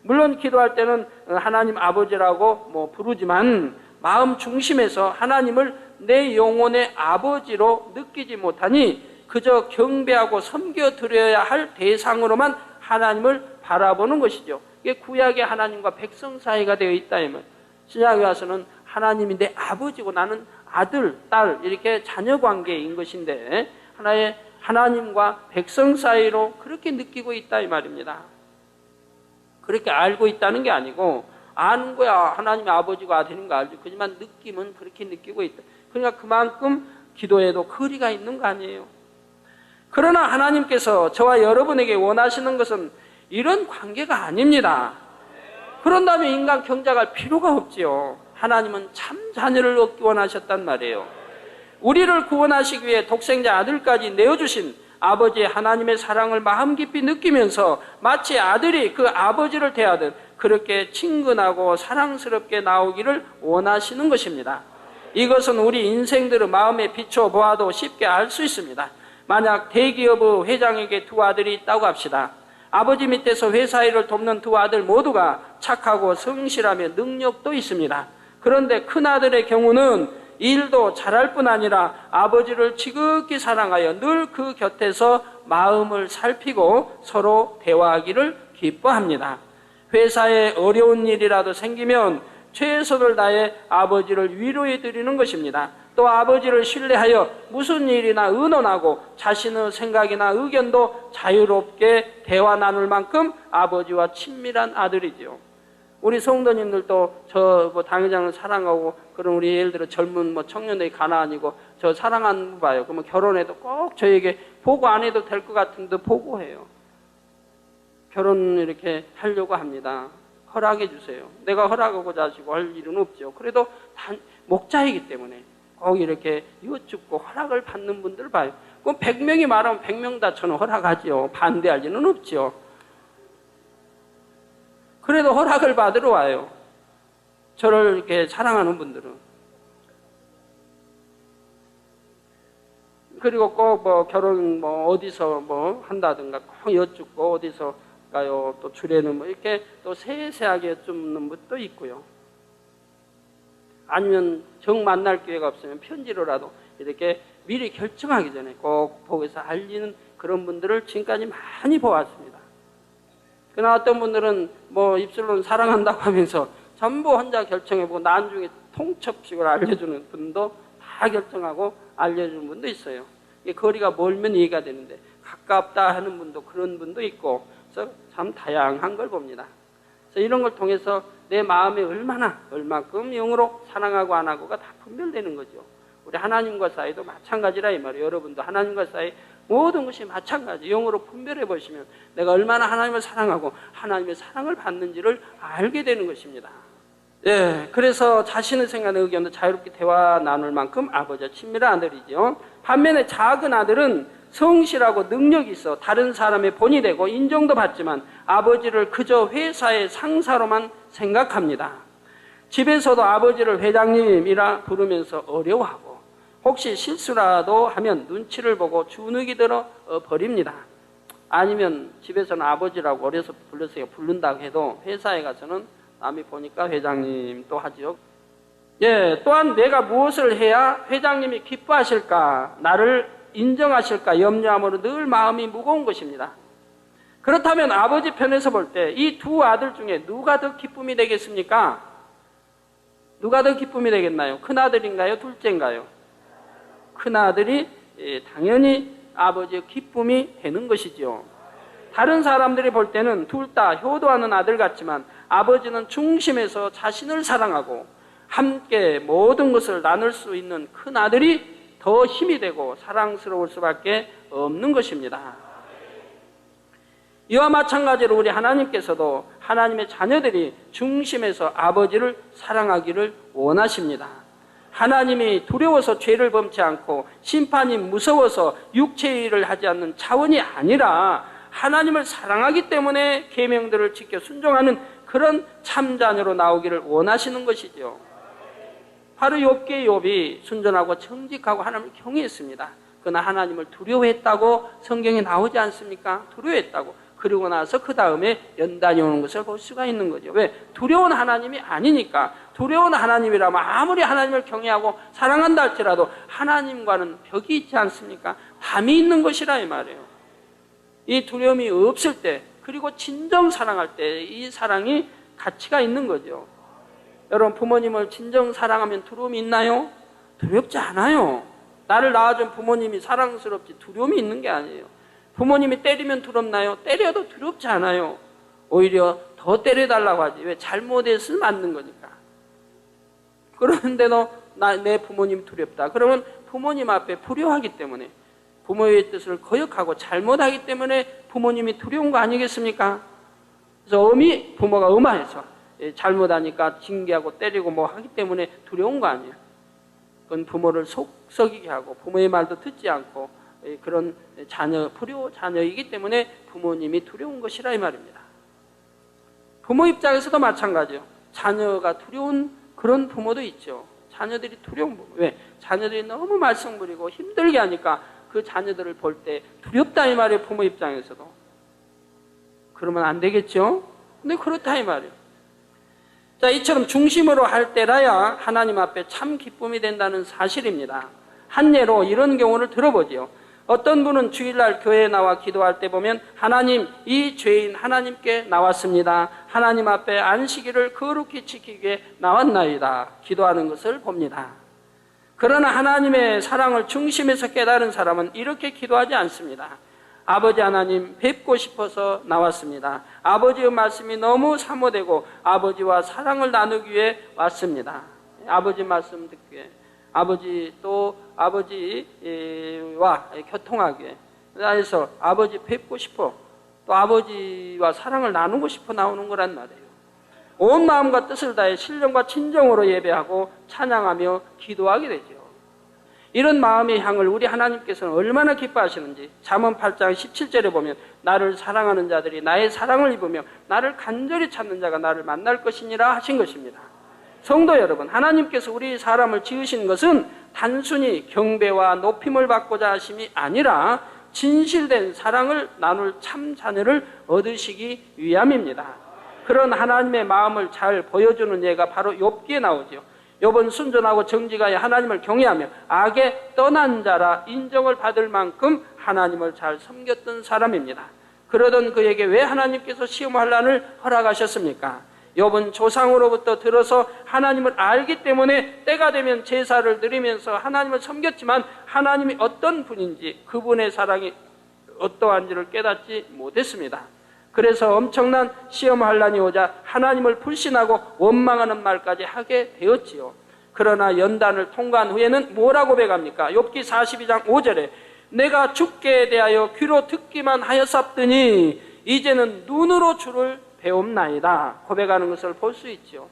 물론 기도할 때는 하나님 아버지라고 부르지만 마음 중심에서 하나님을 내 영혼의 아버지로 느끼지 못하니 그저 경배하고 섬겨드려야 할 대상으로만 하나님을 바라보는 것이죠. 이게 구약의 하나님과 백성 사이가 되어 있다. 신약에 와서는 하나님이 내 아버지고 나는 아들, 딸 이렇게 자녀 관계인 것인데 하나의 하나님과 백성 사이로 그렇게 느끼고 있다 이 말입니다. 그렇게 알고 있다는 게 아니고 아는 거야. 하나님의 아버지고 아들인 거 알죠. 하지만 느낌은 그렇게 느끼고 있다. 그러니까 그만큼 기도에도 거리가 있는 거 아니에요. 그러나 하나님께서 저와 여러분에게 원하시는 것은 이런 관계가 아닙니다. 그런다면 인간 경작할 필요가 없지요. 하나님은 참 자녀를 얻기 원하셨단 말이에요. 우리를 구원하시기 위해 독생자 아들까지 내어주신 아버지의 하나님의 사랑을 마음 깊이 느끼면서 마치 아들이 그 아버지를 대하듯 그렇게 친근하고 사랑스럽게 나오기를 원하시는 것입니다. 이것은 우리 인생들의 마음에 비춰보아도 쉽게 알 수 있습니다. 만약 대기업의 회장에게 두 아들이 있다고 합시다. 아버지 밑에서 회사 일을 돕는 두 아들 모두가 착하고 성실하며 능력도 있습니다. 그런데 큰아들의 경우는 일도 잘할 뿐 아니라 아버지를 지극히 사랑하여 늘 그 곁에서 마음을 살피고 서로 대화하기를 기뻐합니다. 회사에 어려운 일이라도 생기면 최선을 다해 아버지를 위로해 드리는 것입니다. 또 아버지를 신뢰하여 무슨 일이나 의논하고 자신의 생각이나 의견도 자유롭게 대화 나눌 만큼 아버지와 친밀한 아들이지요. 우리 성도님들도 저 당회장을 사랑하고 그런 우리 예를 들어 젊은 청년들이 가난이고 저 사랑하는 봐요. 그러면 결혼해도 꼭 저에게 보고 안 해도 될 것 같은데 보고해요. 결혼 이렇게 하려고 합니다. 허락해 주세요. 내가 허락하고자 하시고 할 일은 없죠. 그래도 목자이기 때문에 꼭 이렇게 여쭙고 허락을 받는 분들 봐요. 그럼 100명이 말하면 100명 다 저는 허락하지요. 반대할 리는 없죠. 그래도 허락을 받으러 와요. 저를 이렇게 사랑하는 분들은. 그리고 꼭 결혼 어디서 한다든가 꼭 여쭙고 어디서 가요. 또 주례는 이렇게 또 세세하게 여쭙는 것도 있고요. 아니면 정 만날 기회가 없으면 편지로라도 이렇게 미리 결정하기 전에 꼭 보고서 알리는 그런 분들을 지금까지 많이 보았습니다. 그러나 어떤 분들은 입술로는 사랑한다고 하면서 전부 혼자 결정해보고 나중에 통첩식으로 알려주는 분도 다 결정하고 알려주는 분도 있어요. 이게 거리가 멀면 이해가 되는데 가깝다 하는 분도 그런 분도 있고 그래서 참 다양한 걸 봅니다. 그래서 이런 걸 통해서 내 마음에 얼마큼 영으로 사랑하고 안 하고가 다 분별되는 거죠. 우리 하나님과 사이도 마찬가지라 이 말이에요. 여러분도 하나님과 사이 모든 것이 마찬가지. 영으로 분별해 보시면 내가 얼마나 하나님을 사랑하고 하나님의 사랑을 받는지를 알게 되는 것입니다. 예, 그래서 자신의 생각과 의견도 자유롭게 대화 나눌 만큼 아버지와 친밀한 아들이죠. 반면에 작은 아들은 성실하고 능력이 있어 다른 사람의 본이 되고 인정도 받지만 아버지를 그저 회사의 상사로만 생각합니다. 집에서도 아버지를 회장님이라 부르면서 어려워하고 혹시 실수라도 하면 눈치를 보고 주눅이 들어 버립니다. 아니면 집에서는 아버지라고 어려서 불러서 부른다고 해도 회사에 가서는 남이 보니까 회장님 또 하지요. 예, 또한 내가 무엇을 해야 회장님이 기뻐하실까, 나를 인정하실까 염려함으로 늘 마음이 무거운 것입니다. 그렇다면 아버지 편에서 볼 때 이 두 아들 중에 누가 더 기쁨이 되겠습니까? 누가 더 기쁨이 되겠나요? 큰아들인가요? 둘째인가요? 큰아들이 당연히 아버지의 기쁨이 되는 것이죠. 다른 사람들이 볼 때는 둘 다 효도하는 아들 같지만 아버지는 중심에서 자신을 사랑하고 함께 모든 것을 나눌 수 있는 큰아들이 더 힘이 되고 사랑스러울 수밖에 없는 것입니다. 이와 마찬가지로 우리 하나님께서도 하나님의 자녀들이 중심에서 아버지를 사랑하기를 원하십니다. 하나님이 두려워서 죄를 범치 않고 심판이 무서워서 육체의 일을 하지 않는 차원이 아니라 하나님을 사랑하기 때문에 계명들을 지켜 순종하는 그런 참자녀로 나오기를 원하시는 것이죠. 바로 욥기의 욥이 순전하고 정직하고 하나님을 경외했습니다. 그러나 하나님을 두려워했다고 성경에 나오지 않습니까? 두려워했다고. 그리고 나서 그 다음에 연단이 오는 것을 볼 수가 있는 거죠. 왜? 두려운 하나님이 아니니까. 두려운 하나님이라면 아무리 하나님을 경외하고 사랑한다 할지라도 하나님과는 벽이 있지 않습니까? 담이 있는 것이라 이 말이에요. 이 두려움이 없을 때, 그리고 진정 사랑할 때 이 사랑이 가치가 있는 거죠. 여러분, 부모님을 진정 사랑하면 두려움이 있나요? 두렵지 않아요. 나를 낳아준 부모님이 사랑스럽지 두려움이 있는 게 아니에요. 부모님이 때리면 두렵나요? 때려도 두렵지 않아요. 오히려 더 때려달라고 하지. 왜? 잘못했으면 맞는 거니까. 그런데도 내 부모님 두렵다. 그러면 부모님 앞에 불효하기 때문에, 부모의 뜻을 거역하고 잘못하기 때문에 부모님이 두려운 거 아니겠습니까? 그래서 부모가 엄하해서 잘못하니까 징계하고 때리고 뭐 하기 때문에 두려운 거 아니에요. 그건 부모를 속썩이게 하고 부모의 말도 듣지 않고 그런 불효 자녀이기 때문에 부모님이 두려운 것이라 이 말입니다. 부모 입장에서도 마찬가지예요. 자녀가 두려운 그런 부모도 있죠. 자녀들이 두려운 부모. 왜? 자녀들이 너무 말썽 부리고 힘들게 하니까 그 자녀들을 볼 때 두렵다 이 말이에요. 부모 입장에서도. 그러면 안 되겠죠? 근데 그렇다 이 말이에요. 자, 이처럼 중심으로 할 때라야 하나님 앞에 참 기쁨이 된다는 사실입니다. 한 예로 이런 경우를 들어보지요. 어떤 분은 주일날 교회에 나와 기도할 때 보면 하나님, 이 죄인 하나님께 나왔습니다. 하나님 앞에 안식일을 거룩히 지키기 위해 나왔나이다. 기도하는 것을 봅니다. 그러나 하나님의 사랑을 중심에서 깨달은 사람은 이렇게 기도하지 않습니다. 아버지 하나님 뵙고 싶어서 나왔습니다. 아버지의 말씀이 너무 사모되고 아버지와 사랑을 나누기 위해 왔습니다. 아버지 말씀 듣기 위해. 아버지와 교통하기 위해. 그래서 아버지 뵙고 싶어, 또 아버지와 사랑을 나누고 싶어 나오는 거란 말이에요. 온 마음과 뜻을 다해 신령과 친정으로 예배하고 찬양하며 기도하게 되죠. 이런 마음의 향을 우리 하나님께서는 얼마나 기뻐하시는지 잠언 8장 17절에 보면 나를 사랑하는 자들이 나의 사랑을 입으며 나를 간절히 찾는 자가 나를 만날 것이니라 하신 것입니다. 성도 여러분, 하나님께서 우리 사람을 지으신 것은 단순히 경배와 높임을 받고자 하심이 아니라 진실된 사랑을 나눌 참 자녀를 얻으시기 위함입니다. 그런 하나님의 마음을 잘 보여주는 예가 바로 욥기에 나오죠. 욥은 순전하고 정직하여 하나님을 경외하며 악에 떠난 자라 인정을 받을 만큼 하나님을 잘 섬겼던 사람입니다. 그러던 그에게 왜 하나님께서 시험환난을 허락하셨습니까? 욥은 조상으로부터 들어서 하나님을 알기 때문에 때가 되면 제사를 드리면서 하나님을 섬겼지만 하나님이 어떤 분인지, 그분의 사랑이 어떠한지를 깨닫지 못했습니다. 그래서 엄청난 시험환난이 오자 하나님을 불신하고 원망하는 말까지 하게 되었지요. 그러나 연단을 통과한 후에는 뭐라고 고백합니까? 욥기 42장 5절에 내가 주께 대하여 귀로 듣기만 하였사더니 이제는 눈으로 주를 배움나이다 고백하는 것을 볼 수 있죠.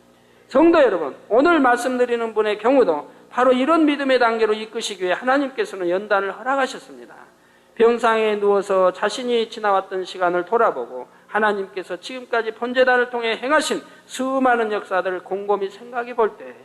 성도 여러분, 오늘 말씀드리는 분의 경우도 바로 이런 믿음의 단계로 이끄시기 위해 하나님께서는 연단을 허락하셨습니다. 병상에 누워서 자신이 지나왔던 시간을 돌아보고 하나님께서 지금까지 번제단을 통해 행하신 수많은 역사들을 곰곰이 생각해 볼 때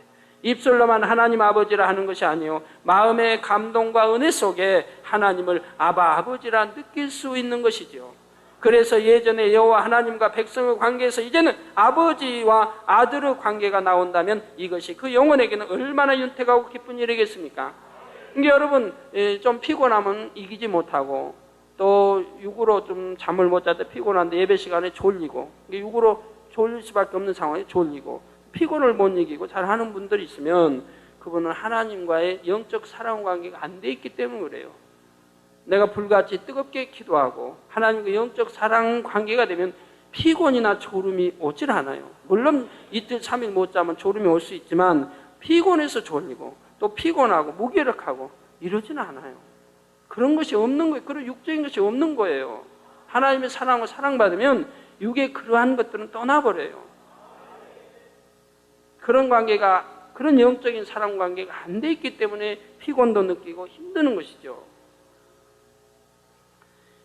입술로만 하나님 아버지라 하는 것이 아니요 마음의 감동과 은혜 속에 하나님을 아바 아버지라 느낄 수 있는 것이죠. 그래서 예전에 여호와 하나님과 백성의 관계에서 이제는 아버지와 아들의 관계가 나온다면 이것이 그 영혼에게는 얼마나 윤택하고 기쁜 일이겠습니까? 여러분, 좀 피곤하면 이기지 못하고 또 육으로 좀 잠을 못 자다 피곤한데 예배 시간에 졸리고 육으로 졸릴 수밖에 없는 상황에 졸리고 피곤을 못 이기고 잘하는 분들이 있으면 그분은 하나님과의 영적 사랑 관계가 안 돼 있기 때문에 그래요. 내가 불같이 뜨겁게 기도하고 하나님과 영적 사랑 관계가 되면 피곤이나 졸음이 오질 않아요. 물론 이틀 3일 못 자면 졸음이 올 수 있지만 피곤해서 졸리고 또 피곤하고 무기력하고 이러지는 않아요. 그런 것이 없는 거예요. 그런 육적인 것이 없는 거예요. 하나님의 사랑을 사랑받으면 육의 그러한 것들은 떠나버려요. 그런 관계가 그런 영적인 사람 관계가 안 돼 있기 때문에 피곤도 느끼고 힘드는 것이죠.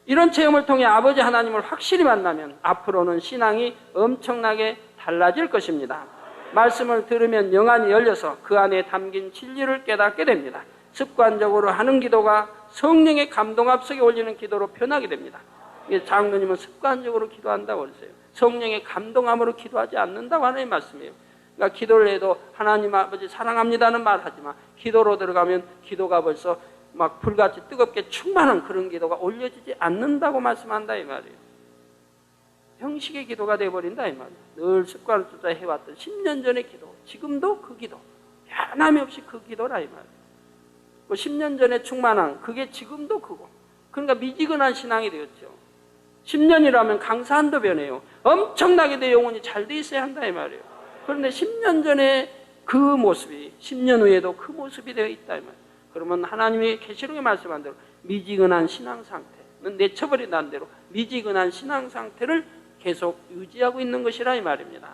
이런 체험을 통해 아버지 하나님을 확실히 만나면 앞으로는 신앙이 엄청나게 달라질 것입니다. 말씀을 들으면 영안이 열려서 그 안에 담긴 진리를 깨닫게 됩니다. 습관적으로 하는 기도가 성령의 감동 앞속에 올리는 기도로 변하게 됩니다. 장로님은 습관적으로 기도한다고 그랬어요. 성령의 감동함으로 기도하지 않는다고 하나님 말씀이에요. 그러니까 기도를 해도 하나님 아버지 사랑합니다는 말하지만 기도로 들어가면 기도가 벌써 막 불같이 뜨겁게 충만한 그런 기도가 올려지지 않는다고 말씀한다 이 말이에요. 형식의 기도가 되어버린다 이 말이에요. 늘 습관을 쫓아 해왔던 10년 전의 기도, 지금도 그 기도, 변함이 없이 그 기도라 이 말이에요. 10년 전에 충만한 그게 지금도 그거. 그러니까 미지근한 신앙이 되었죠. 10년이라면 강산도 변해요. 엄청나게 내 영혼이 잘 돼 있어야 한다 이 말이에요. 그런데 10년 전에 그 모습이 10년 후에도 그 모습이 되어 있다 이 말이에요. 그러면 하나님이 계시록에 말씀한 대로 미지근한 신앙 상태는 내쳐버린다는 대로 미지근한 신앙 상태를 계속 유지하고 있는 것이라 이 말입니다.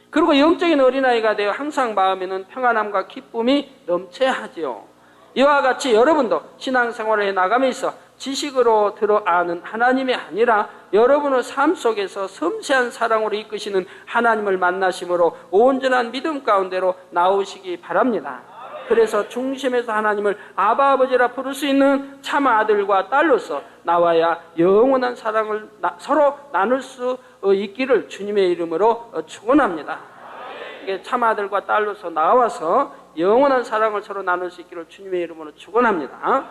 그리고 영적인 어린아이가 되어 항상 마음에는 평안함과 기쁨이 넘쳐야 하지요. 이와 같이 여러분도 신앙생활을 해나감에 있어 지식으로 들어 아는 하나님이 아니라 여러분의 삶 속에서 섬세한 사랑으로 이끄시는 하나님을 만나심으로 온전한 믿음 가운데로 나오시기 바랍니다. 그래서 중심에서 하나님을 아바 아버지라 부를 수 있는 참 아들과 딸로서 나와야 영원한 사랑을 서로 나눌 수 있기를 주님의 이름으로 축원합니다. 참 아들과 딸로서 나와서 영원한 사랑을 서로 나눌 수 있기를 주님의 이름으로 축원합니다.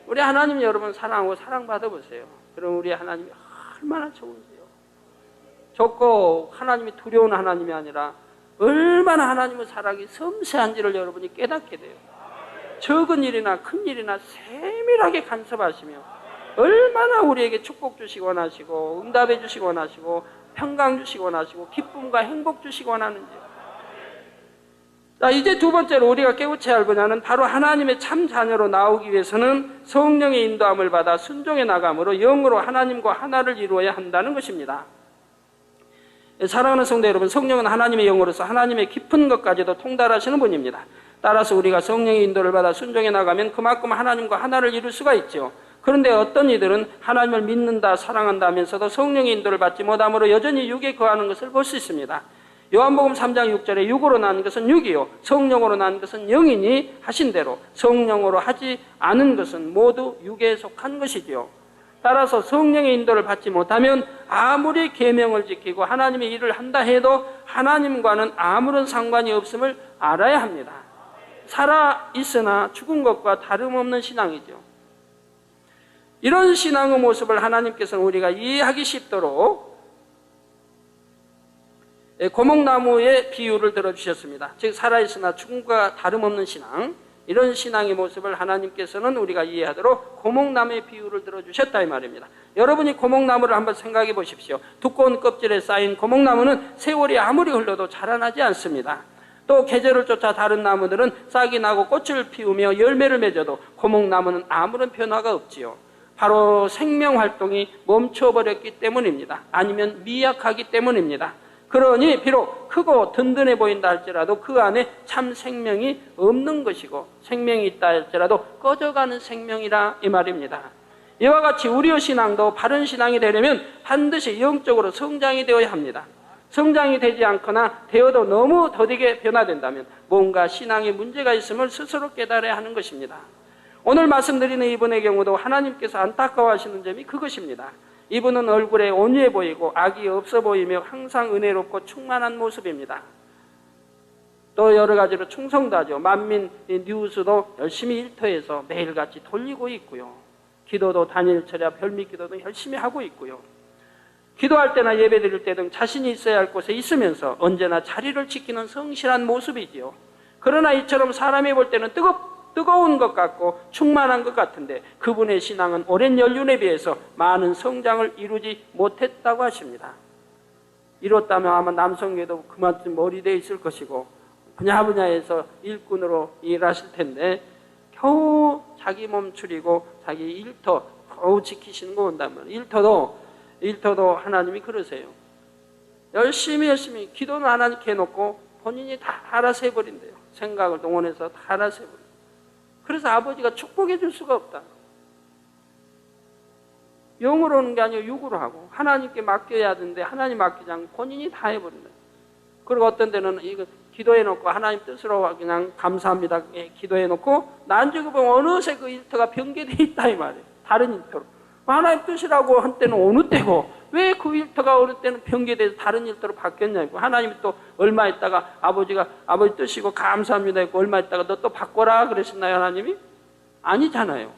우리 하나님 여러분 사랑하고 사랑받아 보세요. 그럼 우리 하나님이 얼마나 좋은지요. 좋고 하나님이 두려운 하나님이 아니라 얼마나 하나님의 사랑이 섬세한지를 여러분이 깨닫게 돼요. 적은 일이나 큰 일이나 세밀하게 간섭하시며 얼마나 우리에게 축복 주시기 원하시고 응답해 주시기 원하시고 평강 주시기 원하시고 기쁨과 행복 주시기 원하는지. 자, 이제 두 번째로 우리가 깨우쳐야 할 분야는 바로 하나님의 참 자녀로 나오기 위해서는 성령의 인도함을 받아 순종해 나감으로 영으로 하나님과 하나를 이루어야 한다는 것입니다. 사랑하는 성도 여러분, 성령은 하나님의 영으로서 하나님의 깊은 것까지도 통달하시는 분입니다. 따라서 우리가 성령의 인도를 받아 순종해 나가면 그만큼 하나님과 하나를 이룰 수가 있죠. 그런데 어떤 이들은 하나님을 믿는다, 사랑한다 하면서도 성령의 인도를 받지 못함으로 여전히 육에 거하는 것을 볼 수 있습니다. 요한복음 3장 6절에 육으로 난 것은 육이요 성령으로 난 것은 영이니 하신 대로 성령으로 하지 않은 것은 모두 육에 속한 것이지요. 따라서 성령의 인도를 받지 못하면 아무리 계명을 지키고 하나님의 일을 한다 해도 하나님과는 아무런 상관이 없음을 알아야 합니다. 살아있으나 죽은 것과 다름없는 신앙이죠. 이런 신앙의 모습을 하나님께서는 우리가 이해하기 쉽도록 고목나무의 비유를 들어주셨습니다. 즉 살아있으나 죽음과 다름없는 신앙, 이런 신앙의 모습을 하나님께서는 우리가 이해하도록 고목나무의 비유를 들어주셨다 이 말입니다. 여러분이 고목나무를 한번 생각해 보십시오. 두꺼운 껍질에 쌓인 고목나무는 세월이 아무리 흘러도 자라나지 않습니다. 또 계절을 쫓아 다른 나무들은 싹이 나고 꽃을 피우며 열매를 맺어도 고목나무는 아무런 변화가 없지요. 바로 생명활동이 멈춰버렸기 때문입니다. 아니면 미약하기 때문입니다. 그러니 비록 크고 든든해 보인다 할지라도 그 안에 참 생명이 없는 것이고 생명이 있다 할지라도 꺼져가는 생명이라 이 말입니다. 이와 같이 우리의 신앙도 바른 신앙이 되려면 반드시 영적으로 성장이 되어야 합니다. 성장이 되지 않거나 되어도 너무 더디게 변화된다면 뭔가 신앙에 문제가 있음을 스스로 깨달아야 하는 것입니다. 오늘 말씀드리는 이분의 경우도 하나님께서 안타까워하시는 점이 그것입니다. 이분은 얼굴에 온유해 보이고 악이 없어 보이며 항상 은혜롭고 충만한 모습입니다. 또 여러 가지로 충성도 하죠. 만민 뉴스도 열심히 일터에서 매일같이 돌리고 있고요. 기도도 단일철야 별빛 기도도 열심히 하고 있고요. 기도할 때나 예배 드릴 때 등 자신이 있어야 할 곳에 있으면서 언제나 자리를 지키는 성실한 모습이지요. 그러나 이처럼 사람이 볼 때는 뜨거운 것 같고 충만한 것 같은데 그분의 신앙은 오랜 연륜에 비해서 많은 성장을 이루지 못했다고 하십니다. 이뤘다면 아마 남성계도 그만큼 머리되어 있을 것이고 분야분야에서 일꾼으로 일하실 텐데 겨우 자기 몸 추리고 자기 일터 겨우 지키시는 거 본다면 일터도 하나님이 그러세요. 열심히 기도는 하나님께 해놓고 본인이 다 알아서 해버린대요. 생각을 동원해서 다 알아서 해버린대요. 그래서 아버지가 축복해 줄 수가 없다. 영으로 오는 게 아니고 육으로 하고 하나님께 맡겨야 하는데 하나님 맡기지 않고 본인이 다 해버린다. 그리고 어떤 데는 이거 기도해놓고 하나님 뜻으로 그냥 감사합니다 기도해놓고 나중에 보면 어느새 그 일터가 변개돼 있다 이 말이에요. 다른 일터로. 하나님 뜻이라고 한 때는 어느 때고 왜 그 일터가 어느 때는 변개돼서 다른 일터로 바뀌었냐고. 하나님이 또 얼마 있다가 아버지가 아버지 뜻이고 감사합니다 했고 얼마 있다가 너 또 바꿔라 그러셨나요 하나님이? 아니잖아요.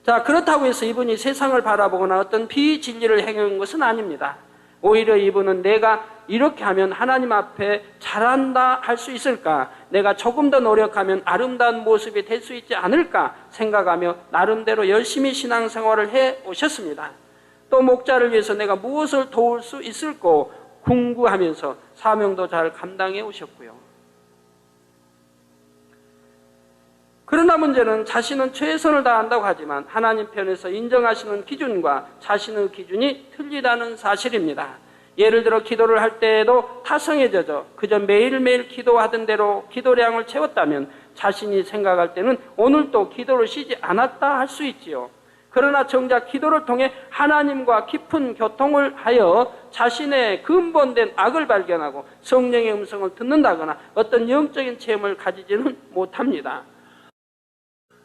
자, 그렇다고 해서 이분이 세상을 바라보거나 어떤 비진리를 행한 것은 아닙니다. 오히려 이분은 내가 이렇게 하면 하나님 앞에 잘한다 할 수 있을까? 내가 조금 더 노력하면 아름다운 모습이 될 수 있지 않을까 생각하며 나름대로 열심히 신앙생활을 해 오셨습니다. 또 목자를 위해서 내가 무엇을 도울 수 있을까 궁구하면서 사명도 잘 감당해 오셨고요. 그러나 문제는 자신은 최선을 다한다고 하지만 하나님 편에서 인정하시는 기준과 자신의 기준이 틀리다는 사실입니다. 예를 들어 기도를 할 때에도 타성에 젖어 그저 매일매일 기도하던 대로 기도량을 채웠다면 자신이 생각할 때는 오늘도 기도를 쉬지 않았다 할 수 있지요. 그러나 정작 기도를 통해 하나님과 깊은 교통을 하여 자신의 근본된 악을 발견하고 성령의 음성을 듣는다거나 어떤 영적인 체험을 가지지는 못합니다.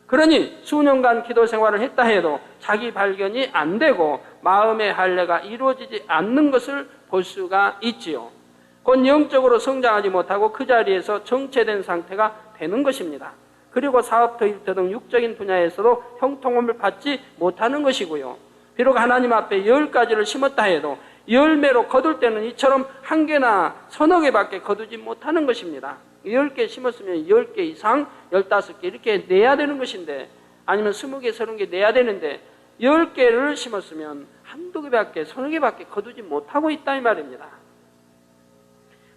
그러니 수년간 기도 생활을 했다 해도 자기 발견이 안 되고 마음의 할례가 이루어지지 않는 것을 볼 수가 있지요. 곧 영적으로 성장하지 못하고 그 자리에서 정체된 상태가 되는 것입니다. 그리고 사업터 일터 등 육적인 분야에서도 형통함을 받지 못하는 것이고요. 비록 하나님 앞에 10가지를 심었다 해도 열매로 거둘 때는 이처럼 한 개나 서너 개밖에 거두지 못하는 것입니다. 10개 심었으면 10개 이상 15개 이렇게 내야 되는 것인데 아니면 20개, 30개 내야 되는데 10개를 심었으면 한두 개밖에 서너 개밖에 거두지 못하고 있다 이 말입니다.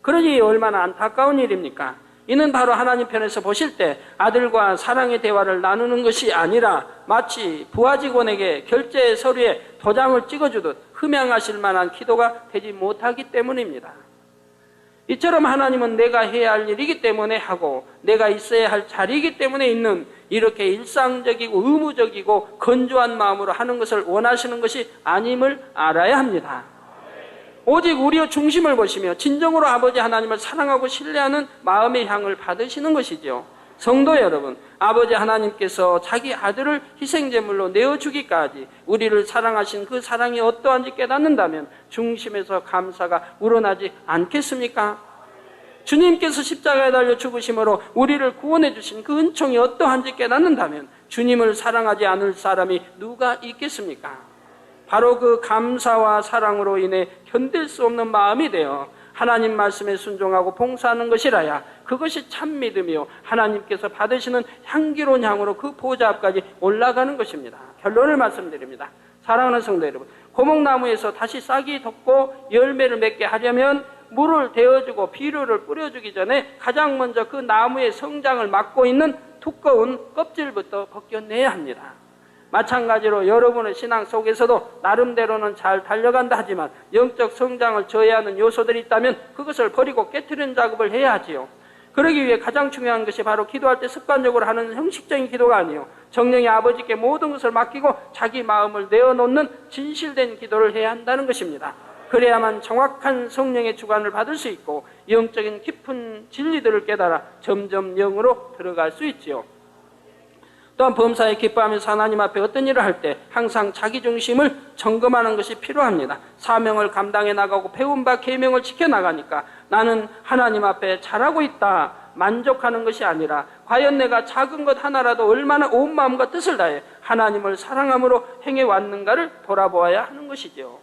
그러니 얼마나 안타까운 일입니까? 이는 바로 하나님 편에서 보실 때 아들과 사랑의 대화를 나누는 것이 아니라 마치 부하 직원에게 결제 서류에 도장을 찍어주듯 흠양하실 만한 기도가 되지 못하기 때문입니다. 이처럼 하나님은 내가 해야 할 일이기 때문에 하고 내가 있어야 할 자리이기 때문에 있는 이렇게 일상적이고 의무적이고 건조한 마음으로 하는 것을 원하시는 것이 아님을 알아야 합니다. 오직 우리의 중심을 보시며 진정으로 아버지 하나님을 사랑하고 신뢰하는 마음의 향을 받으시는 것이죠. 성도 여러분, 아버지 하나님께서 자기 아들을 희생제물로 내어주기까지 우리를 사랑하신 그 사랑이 어떠한지 깨닫는다면 중심에서 감사가 우러나지 않겠습니까? 주님께서 십자가에 달려 죽으심으로 우리를 구원해 주신 그 은총이 어떠한지 깨닫는다면 주님을 사랑하지 않을 사람이 누가 있겠습니까? 바로 그 감사와 사랑으로 인해 견딜 수 없는 마음이 되어 하나님 말씀에 순종하고 봉사하는 것이라야 그것이 참 믿음이요 하나님께서 받으시는 향기로운 향으로 그 보좌 앞까지 올라가는 것입니다. 결론을 말씀드립니다. 사랑하는 성도 여러분, 고목나무에서 다시 싹이 돋고 열매를 맺게 하려면 물을 데워주고 비료를 뿌려주기 전에 가장 먼저 그 나무의 성장을 막고 있는 두꺼운 껍질부터 벗겨내야 합니다. 마찬가지로 여러분의 신앙 속에서도 나름대로는 잘 달려간다 하지만 영적 성장을 저해하는 요소들이 있다면 그것을 버리고 깨트리는 작업을 해야 하지요. 그러기 위해 가장 중요한 것이 바로 기도할 때 습관적으로 하는 형식적인 기도가 아니요 정령의 아버지께 모든 것을 맡기고 자기 마음을 내어놓는 진실된 기도를 해야 한다는 것입니다. 그래야만 정확한 성령의 주관을 받을 수 있고 영적인 깊은 진리들을 깨달아 점점 영으로 들어갈 수 있지요. 또한 범사에 기뻐하면서 하나님 앞에 어떤 일을 할 때 항상 자기 중심을 점검하는 것이 필요합니다. 사명을 감당해 나가고 배운 바 계명을 지켜나가니까 나는 하나님 앞에 잘하고 있다 만족하는 것이 아니라 과연 내가 작은 것 하나라도 얼마나 온 마음과 뜻을 다해 하나님을 사랑함으로 행해왔는가를 돌아보아야 하는 것이죠.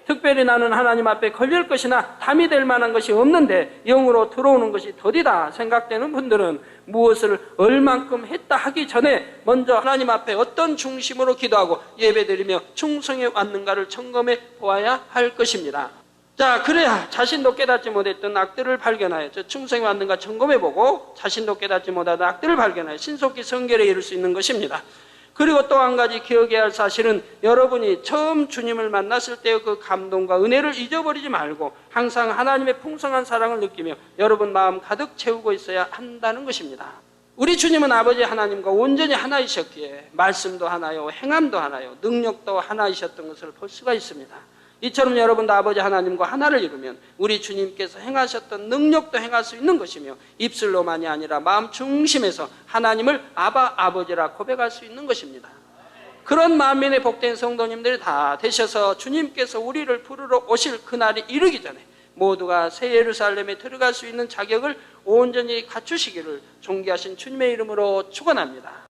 특별히 나는 하나님 앞에 걸릴 것이나 담이 될 만한 것이 없는데 영으로 들어오는 것이 더디다 생각되는 분들은 무엇을 얼만큼 했다 하기 전에 먼저 하나님 앞에 어떤 중심으로 기도하고 예배드리며 충성해 왔는가를 점검해 보아야 할 것입니다. 자, 그래야 자신도 깨닫지 못했던 악들을 발견하여 충성해 왔는가 점검해보고 자신도 깨닫지 못하던 악들을 발견하여 신속히 성결에 이룰 수 있는 것입니다. 그리고 또 한 가지 기억해야 할 사실은 여러분이 처음 주님을 만났을 때의 그 감동과 은혜를 잊어버리지 말고 항상 하나님의 풍성한 사랑을 느끼며 여러분 마음 가득 채우고 있어야 한다는 것입니다. 우리 주님은 아버지 하나님과 온전히 하나이셨기에 말씀도 하나요, 행함도 하나요, 능력도 하나이셨던 것을 볼 수가 있습니다. 이처럼 여러분도 아버지 하나님과 하나를 이루면 우리 주님께서 행하셨던 능력도 행할 수 있는 것이며 입술로만이 아니라 마음 중심에서 하나님을 아바 아버지라 고백할 수 있는 것입니다. 그런 만민의 복된 성도님들이 다 되셔서 주님께서 우리를 부르러 오실 그날이 이르기 전에 모두가 새 예루살렘에 들어갈 수 있는 자격을 온전히 갖추시기를 존귀하신 주님의 이름으로 축원합니다.